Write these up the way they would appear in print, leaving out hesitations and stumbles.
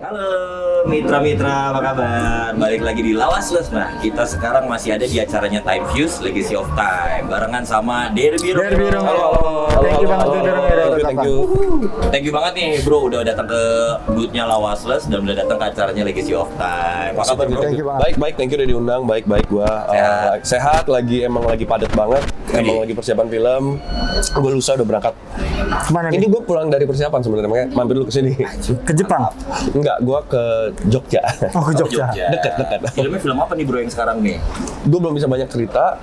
Halo mitra-mitra, apa kabar? Balik lagi di Lawasles. Nah, kita sekarang masih ada di acaranya Time Fuse Legacy of Time barengan sama Derby Romero. Halo. Thank you banget Thank you banget nih bro, udah datang ke booth-nya Lawasles dan udah datang ke acaranya Legacy of Time. Apa kabar bro? Thank you banget. Baik, thank you udah diundang. Baik gua. Sehat, emang lagi padat banget. Emang lagi persiapan film. Gue lusa udah berangkat. Kemana Ini nih? gue pulang dari persiapan sebenarnya, makanya mampir dulu ke sini. Ke Jepang? Enggak, gue ke Jogja. Oh, ke Jogja. Dekat. Filmnya film apa nih bro yang sekarang nih? Gue belum bisa banyak cerita,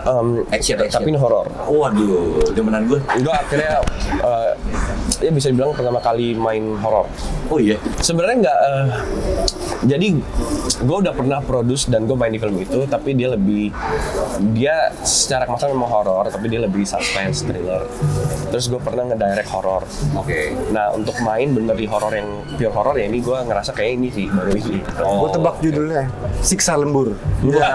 Action. tapi ini horor. Waduh, demenan gue. Gue akhirnya ya bisa dibilang pertama kali main horor. Oh iya? Sebenarnya nggak, jadi gue udah pernah produce dan gue main di film itu, tapi dia secara kemasan memang horor, tapi dia lebih suspense, thriller. Terus gue pernah ngedirect horor. Oke. Nah untuk main bener di horor yang pure horor ya ini gue ngerasa kayak ini sih baru ini. Gue tebak judulnya, Siksa Lembur. Iya.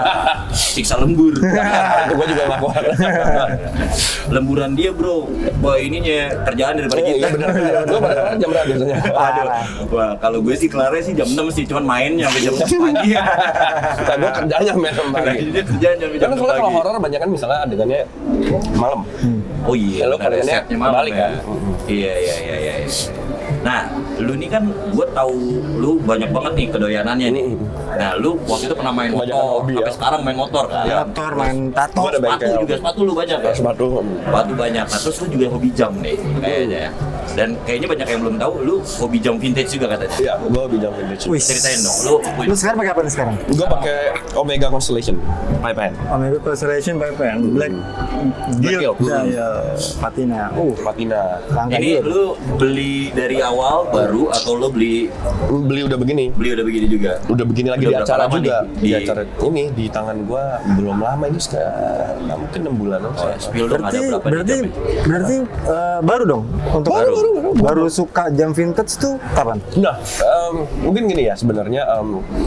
Siksa lembur. Itu gue juga nggak kuat. Lemburan dia bro, bawa ininya kerjaan daripada kita. Iya bener. Gue pada jam berapa biasanya? Aduh. Wah, kalau gue sih kelarnya sih jam 6 sih, cuman mainnya sampai jam 6 pagi. Nah, gue kerjanya main pagi. Dia kerjaan sampai jam Karena 6 soalnya kalau pagi. horor banyak kan misalnya adegannya malam. Oh iya, Lo benar, kerjanya setnya malam balik ya. kan? Iya. Nah, lu nih kan gue tahu lu banyak banget nih kedoyanannya nih. Nah, lu waktu itu pernah main Kebanyakan motor, hobi sampai ya. sekarang main motor kan? Motor, main tato. Gua ada bengkel. Sepatu lu banyak ya? Sepatu. Sepatu banyak. Nah, terus lu juga hobi jam nih kayaknya ya. Dan kayaknya banyak yang belum tahu, lu hobi jam vintage juga katanya. Iya, gue bidang vintage. Wih. Ceritain dong, Lu sekarang pakai apa nih sekarang? Gue pakai Omega Constellation, pipe hand. Omega Constellation Pipe Pen, Black Gilt. Gilt. Ya, patina. Patina. Langka ini juga. lu beli dari awal baru atau lu beli Beli udah begini. juga? Udah begini lagi Udah di berapa acara lama juga. nih? Di acara ini di tangan gue belum lama ini sekitar mungkin 6 bulanan. Spill dong, ada berapa nih Berarti jamnya? baru dong untuk Baru. suka jam vintage tuh kapan? Nah, mungkin gini ya sebenarnya.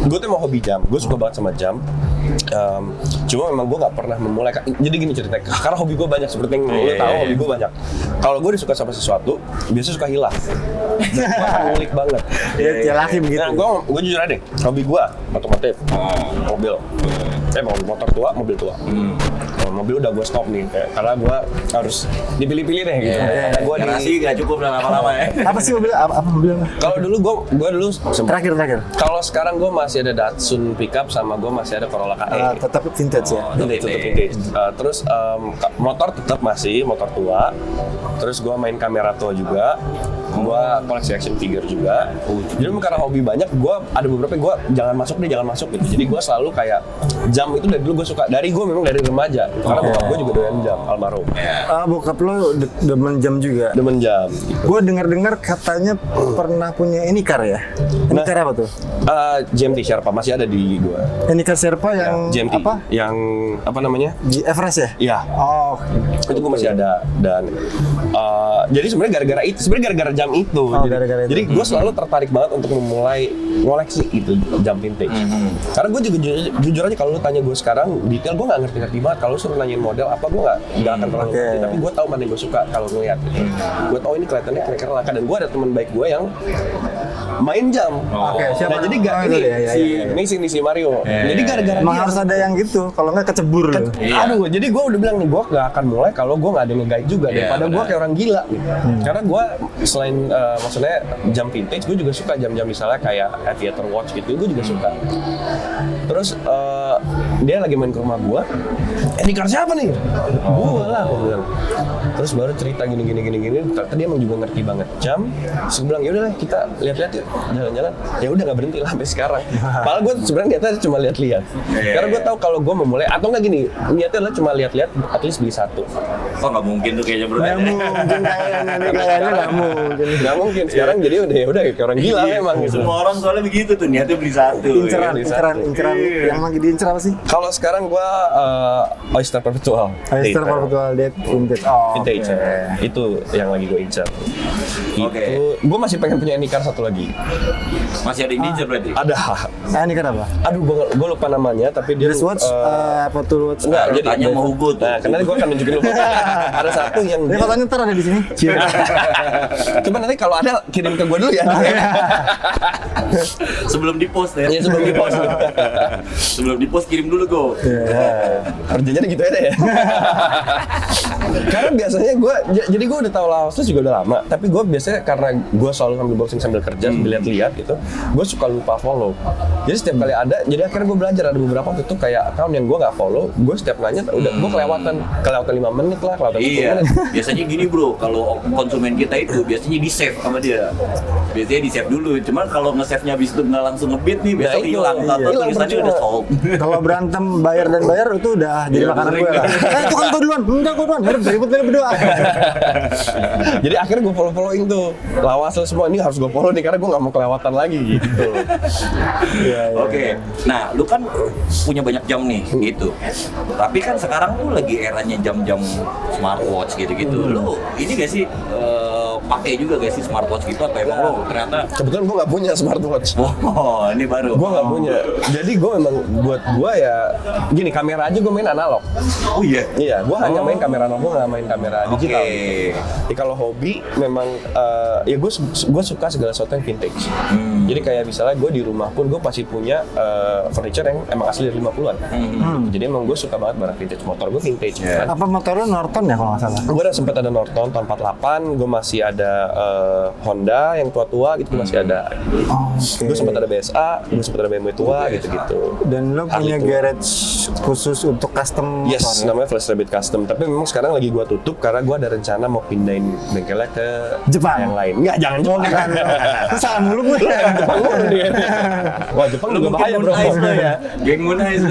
Gue tuh mau hobi jam. Gue suka banget sama jam. Cuma memang gue nggak pernah memulai. Jadi gini ceritanya. Karena hobi gue banyak seperti yang lo tahu. Hobi gue banyak. Kalau gue udah suka sama sesuatu, biasanya suka hilang. Gue ngulik banget. Ya laki begitu. Nah, gue jujur aja deh. Hobi gue otomotif, mobil. Motor tua, mobil tua. Kalau mobil udah gue stop nih, karena gue harus dipilih-pilih deh gitu. Karena gue Garasi nggak cukup udah lama-lama ya. Apa sih mobil? Apa mobil? kalau dulu gue dulu Terakhir. kalau sekarang gue masih ada Datsun pickup sama gue masih ada Corolla KE. Tetap vintage ya. Tetap vintage. Terus motor tetap masih motor tua. Terus gue main kamera tua juga. Gue koleksi action figure juga. Jadi karena hobi banyak, gue ada beberapa gue jangan masuk gitu. Jadi gue selalu kayak jam itu dari dulu gue suka. Gue memang dari remaja. Karena bokap gue juga doyan jam, almarhum. Bokap lo demen jam juga. Demen jam. Gitu. Gue dengar katanya pernah punya Anycar ya. Anycar apa tuh? GMT Sherpa masih ada di gue. Anycar Sherpa yang GMT. apa? Yang apa namanya? Everest ya? Iya. Oh, Itu gue masih ada dan jadi sebenarnya gara-gara jam itu. Gara-gara itu. Jadi gue selalu tertarik banget untuk memulai ngoleksi itu jam vintage. Karena gue juga jujur aja kalau lu tanya gue sekarang detail gue nggak ngerti banget. Kalau lu suruh nanyain model apa gue nggak akan terlalu ngerti. Tapi gue tahu mana yang gue suka kalau ngeliat. Gitu. Gue tahu ini kelihatannya kira-kira langka dan gue ada teman baik gue yang main jam. Oke, siapa? Nah jadi ini si Mario. Jadi gara-gara emang dia harus ada yang gitu. Kalau nggak kecebur. Aduh, jadi gue udah bilang nih, gue gak akan mulai kalau gue gak ada nge-guide juga daripada gue kayak orang gila gitu. Karena gue selain maksudnya jam vintage, gue juga suka jam-jam misalnya kayak aviator watch gitu, gue juga suka. Terus dia lagi main ke rumah gue, Anycar siapa nih? Gue lah, gue bilang. Terus baru cerita gini. Ternyata dia emang juga ngerti banget jam. Terus gue bilang, yaudah lah kita lihat-lihat yuk, jalan-jalan. Ya udah nggak berhenti lah sampai sekarang. Padahal gue sebenarnya niatnya cuma lihat-lihat. Karena gue tahu kalau gue memulai atau nggak gini, niatnya adalah cuma lihat-lihat, at least beli satu. Oh nggak mungkin tuh kayaknya bro. Nggak mungkin kayaknya nggak mungkin. Nggak mungkin sekarang jadi udah kayak orang gila memang gitu. Semua orang soalnya begitu tuh, niatnya beli satu. Inceran beli satu. yang lagi diincer apa sih? Kalau sekarang gue Star Perpetual. Oyster Perpetual Date Vintage. Oh, Vintage. oke. Itu yang lagi gue incar. Oke. Gue masih pengen punya Anycar satu lagi. Masih ada yang diincer berarti? Ada. Ini kenapa? Aduh, gue lupa namanya, tapi dia Dress watch, Apple Watch. enggak, Lu jadi tanya sama Hugo tuh. Nah, karena gue akan nunjukin lu foto. Ada satu yang Ini fotonya ntar ada di sini. Coba nanti kalau ada kirim ke gue dulu ya. Sebelum di-post ya? Iya, sebelum di-post. Sebelum di-post kirim dulu Go. Kerjanya gitu aja ya. Karena biasanya gue, jadi gue udah tahu Laos juga udah lama. Tapi gue biasanya karena gue selalu sambil browsing sambil kerja, sambil lihat-lihat gitu, gue suka lupa follow. Jadi setiap kali ada, jadi akhirnya gue belajar ada beberapa waktu itu kayak account yang gue nggak follow, gue setiap nanya udah gue kelewatan 5 menit lah, kelewatan 10 Iya, menit. biasanya gini bro, kalau konsumen kita itu biasanya di-save sama dia. Biasanya di-save dulu, cuman kalau nge-save-nya habis itu nggak langsung nge-beat nih, besok itu, hilang. iya. Tahu Hilang tulisannya percuma. udah sold. Kalau berantem bayar dan bayar itu udah jadi Iya, makanan sering. gue lah. Itu kan gue duluan, enggak gue duluan. Ribut lagi berdua. Jadi akhirnya gue follow-following tuh Lawas lo semua, ini harus gue follow nih karena gue nggak mau kelewatan lagi gitu. Oke, nah lu kan punya banyak jam nih gitu. Tapi kan sekarang tuh lagi eranya jam-jam smartwatch gitu-gitu. Lu ini gak sih pakai juga gak sih smartwatch gitu atau emang lu ternyata Kebetulan gue nggak punya smartwatch. oh, ini baru. Gue nggak punya. Jadi gue memang buat gue ya gini, kamera aja gue main analog. Oh iya. Iya, gue hanya main kamera analog, gue nggak main kamera Oke. digital. Jadi kalau hobi memang ya gue suka segala sesuatu yang vintage. Jadi kayak misalnya gue di rumah pun gue pasti punya furniture yang emang asli dari 50-an. Jadi emang gue suka banget barang vintage. Motor gue vintage. Yeah. Apa motor lu Norton ya kalau nggak salah? Gue udah sempet ada Norton tahun 48, gue masih ada Honda yang tua-tua gitu, gue masih ada. Oh, oke. Gue sempet ada BSA, gue sempet ada BMW tua gitu-gitu. Dan lu punya Harley tua. garage khusus untuk custom Yes, motor ya? namanya Flash Rabbit Custom. Tapi memang sekarang lagi gua tutup karena gua ada rencana mau pindahin bengkelnya ke Jepang? yang lain. Enggak, jangan Jepang. Lu salah mulu gue. Jepang mulu dia. Wah, Jepang Lu juga mungkin bahaya, Moon bro. Eyes lo ya. Geng Moon Eyes.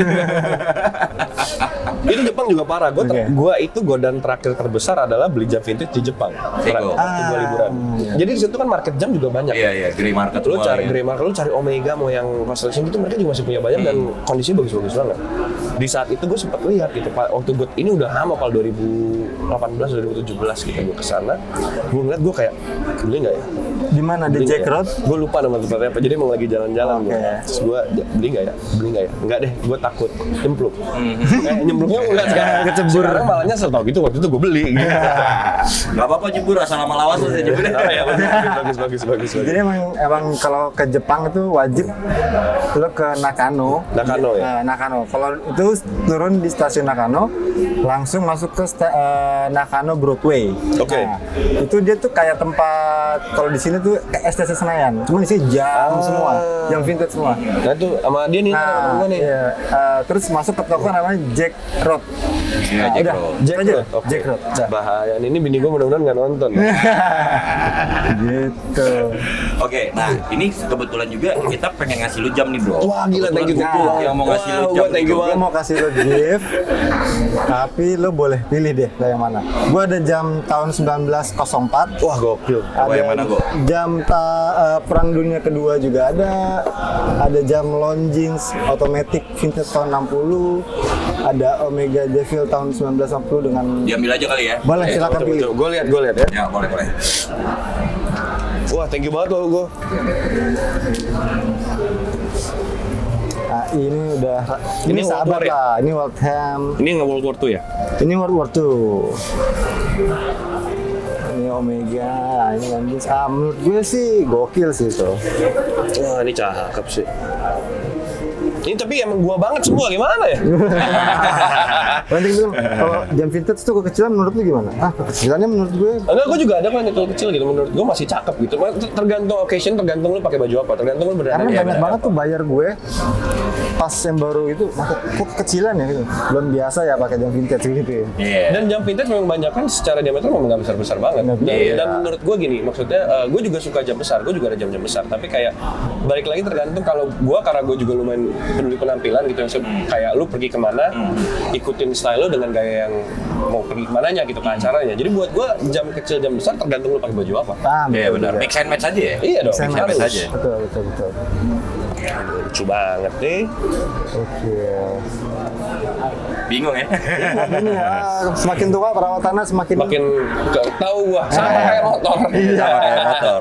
Itu Jepang juga parah. Oke. Gua itu godaan terakhir terbesar adalah beli jam vintage di Jepang. Sego. Waktu gua liburan. Jadi di situ kan market jam juga banyak. Iya iya, grey market Lu semua cari ya. grey market, lu cari Omega mau yang Constellation gitu, mereka juga masih punya banyak dan kondisinya bagus-bagus banget. Di saat itu gue sempat lihat gitu, waktu gue ini udah lama, Pal, 2018 2017 gitu gue kesana, gue ngeliat gue kayak beli nggak ya? Di mana di Jack Road? Gue lupa nama tempatnya apa, jadi emang lagi jalan-jalan gue. Oke. Terus gue beli nggak ya? Beli nggak ya? Enggak deh, gue takut nyemplung. Nyemplungnya enggak sekarang. Kecebur. Sekarang malah nyesel tau gitu, waktu itu gue beli. Gitu. Gak apa-apa jebur, asal lama lawas aja jebur. Ya, bagus. Jadi emang kalau ke Jepang itu wajib lo ke Nakano. Nakano ya? Nakano. Kalau itu turun di stasiun Nakano, langsung masuk ke Nakano Broadway. Oke. Nah, itu dia tuh kayak tempat, kalau di sini tuh kayak STC Senayan. Cuma di sini jam semua, jam vintage semua. Nah itu sama dia nih, sama Nah, gue nih. iya. Terus masuk ke toko namanya Jack Road. Iya, Nah, Jack udah, Road. Jack aja. Oke. Jack Road. Dah. Bahaya, ini bini gue mudah-mudahan nggak nonton. Gitu. Oke, nah ini kebetulan juga kita pengen ngasih lu jam nih bro. Wah, gila, Kebetulan thank you, thank you. gua yang mau ngasih lu Wah, jam. gua thank you nih, Gue mau kasih lo gift, tapi lo boleh pilih deh lo yang mana. Gue ada jam tahun 1904. Wah, gokil. Apa yang mana, Go? Jam Perang Dunia Kedua juga ada jam Longines automatic vintage tahun 60, ada Omega Devil tahun 1960 dengan Diambil aja kali ya. boleh silakan pilih. Gue lihat ya. Ya boleh. Wah, thank you banget lo, gue. Nah, ini udah Ini ini World sahabat War ya? lah, ini Waltham, Ini nggak World War II ya? ini World War II. Ini Omega, ini Longines. Menurut gue sih gokil sih itu. Wah, ini cakep sih. Ini tapi emang gua banget semua, gimana ya? Penting dulu, kalau jam vintage tuh kekecilan menurut lu gimana? Kekecilannya menurut gue Enggak, gua juga ada kan itu kecil gitu, menurut gua masih cakep gitu. Tergantung occasion, tergantung lu pakai baju apa, tergantung lu berada karena di banyak mana. banget tuh bayar gue pas yang baru itu, kok kekecilan ya gitu. Belum biasa ya pakai jam vintage gitu ya. Iya. Dan jam vintage memang banyak kan secara diameter memang nggak besar-besar banget. Iya. Dan menurut gue gini, maksudnya gue juga suka jam besar, gue juga ada jam-jam besar. Tapi kayak balik lagi tergantung kalau gue, karena gue juga lumayan peduli penampilan gitu. Kayak lu pergi kemana, ikutin style lu dengan gaya yang mau pergi kemananya gitu, ke acaranya. Jadi buat gue jam kecil jam besar tergantung lu pakai baju apa. Iya benar. Mix and match aja ya. Iya dong, Mix and harus. match aja. Betul. Lucu banget nih. Oke. Bingung ya? Ini ya, semakin tua perawatannya semakin tahu gua sama kayak motor. Sama kayak motor.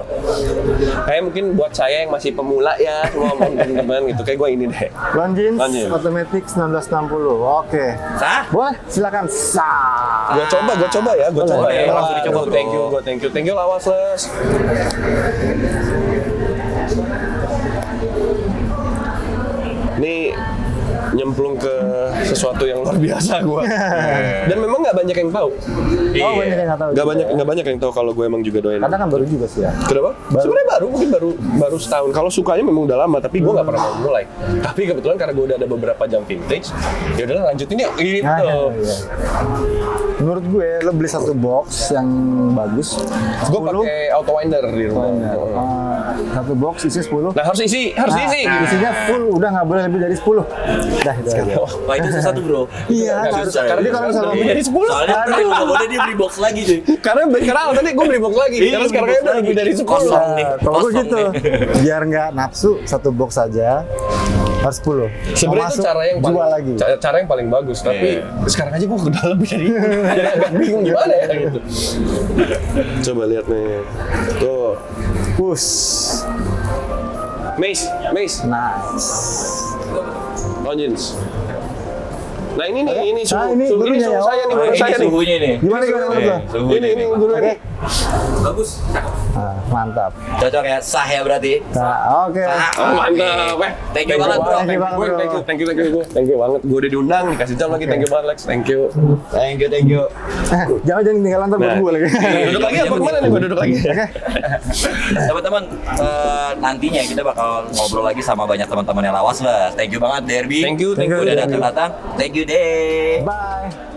Kayak mungkin buat saya yang masih pemula ya, semua teman-teman gitu. Kayak gua ini deh. Longines Longines. Automatic 1960. Oke. Sah? Boleh, silakan. Sah. Gua coba ya, gua Boleh. coba ya. Langsung dicoba, bro. Thank you lawas les. Ini nyemplung ke sesuatu yang luar biasa gua. Dan memang nggak banyak yang tahu. Oh, banyak yang nggak tahu. Nggak banyak yang tahu kalau gue emang juga doyan. Karena kan baru juga sih ya. Kenapa? Sebenarnya mungkin baru setahun. Kalau sukanya memang udah lama, tapi gue nggak pernah mau mulai. Tapi kebetulan karena gue udah ada beberapa jam vintage, ya udahlah lanjutin ya gitu. Nah, iya. Menurut gue, lo beli satu box yang bagus. Gue pakai auto winder di rumah. Satu box isi 10. Nah harus isi. Isinya full, udah nggak boleh lebih dari 10. Dah, itu aja. Wah itu susah tuh bro. Iya, Nggak harus. susah. Karena dia kalau misalnya Lebih dari 10. Soalnya nggak boleh dia beli box lagi cuy. Karena tadi gue beli box lagi. Iya, Karena sekarang beli box udah lagi. lebih dari 10. Kosong nih. kalau gue Kosong gitu, nih. biar nggak nafsu, satu box saja harus 10. Sebenarnya itu cara yang paling, jual lagi. cara yang paling bagus. Tapi sekarang aja gue udah lebih dari itu. Jadi agak bingung gimana ya gitu. Coba lihat nih. Tuh. Push. Mace. Nice. Longines. Nah ini nih, ini suhu, ini suhu, gurunya ya? saya nih, Oh, guru Ini saya nih. suhunya nih. Gimana menurut lo? Ini guru Oke. ini. Bagus. Nah, mantap. Cocok ya, sah ya berarti. Nah, oke. Sah. Oh, mantap. Thank you banget bro. Thank you banget, bro. Thank you banget. Gue udah diundang, dikasih jam lagi. Thank you banget, Lex. Thank you. Thank you. Jangan ketinggalan ntar buat Nah. gue lagi. Duduk lagi apa kemana nih? Gue duduk lagi. Teman-teman, nantinya kita bakal ngobrol lagi sama banyak teman-teman yang lawas lah. Thank you banget Derby. Thank you. Udah datang. Thank you deh. Bye.